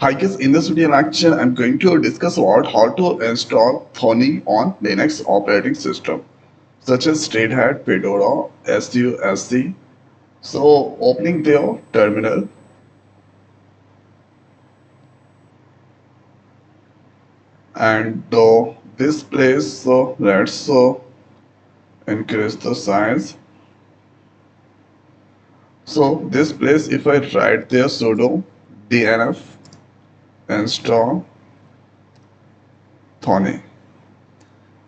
Hi guys, in this video lecture, I'm going to discuss about how to install Thonny on Linux operating system, such as Red Hat, Fedora, suse. So opening their terminal and this place, let's increase the size. So this place, if I write there sudo dnf install Thonny,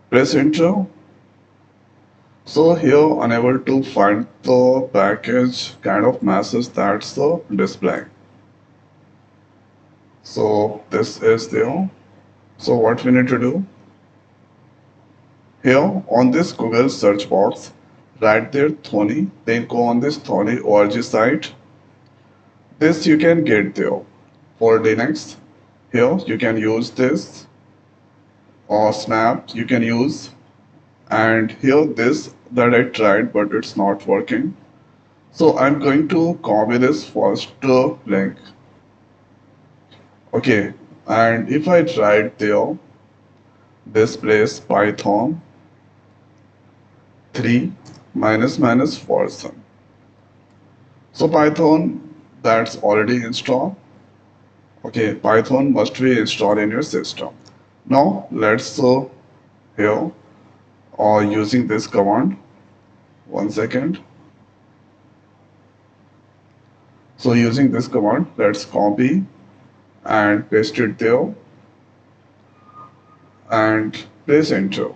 press enter. So here unable to find the package kind of message that's the display. So this is there. So what we need to do here on this Google search box, write there Thonny, then go on this Thonny org site. This you can get there for Linux. Here you can use this or Snap you can use, and here this that I tried but it's not working. So I'm going to copy this first link. Okay, and if I write there this place Python 3 minus minus version. So Python that's already installed. Okay, Python must be installed in your system. Now let's here or using this command. 1 second. So using this command, let's copy and paste it there and press enter.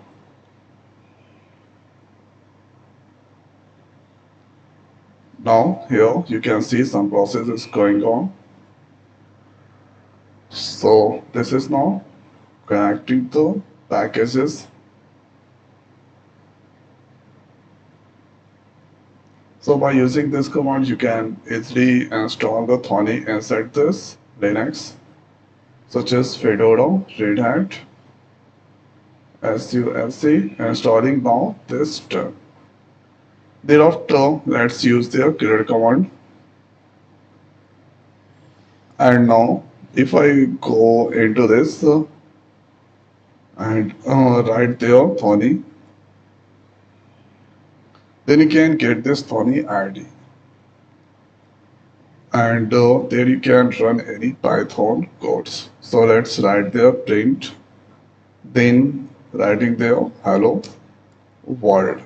Now here you can see some process is going on. So this is now connecting the packages. So by using this command, you can easily install the Thonny inside this Linux, such as Fedora, Red Hat, suse, installing now this step. Thereafter, let's use the clear command. And now, if I go into this and write there Thonny, then you can get this Thonny ID. And there you can run any Python codes. So let's write there print, then writing there hello world.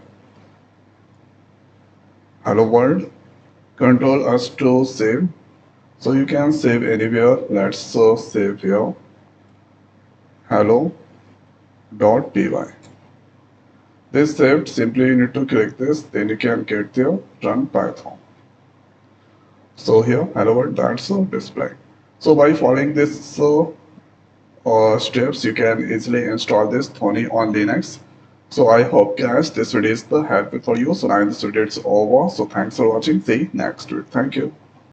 Hello world. Control us to save. So you can save anywhere. Let's save here hello.py. This saved, simply you need to click this, then you can get there run Python. So here hello world, that's display. So by following this steps, you can easily install this Thonny on Linux. So I hope guys this video is helpful for you. So now this video is over. So thanks for watching. See you next week. Thank you.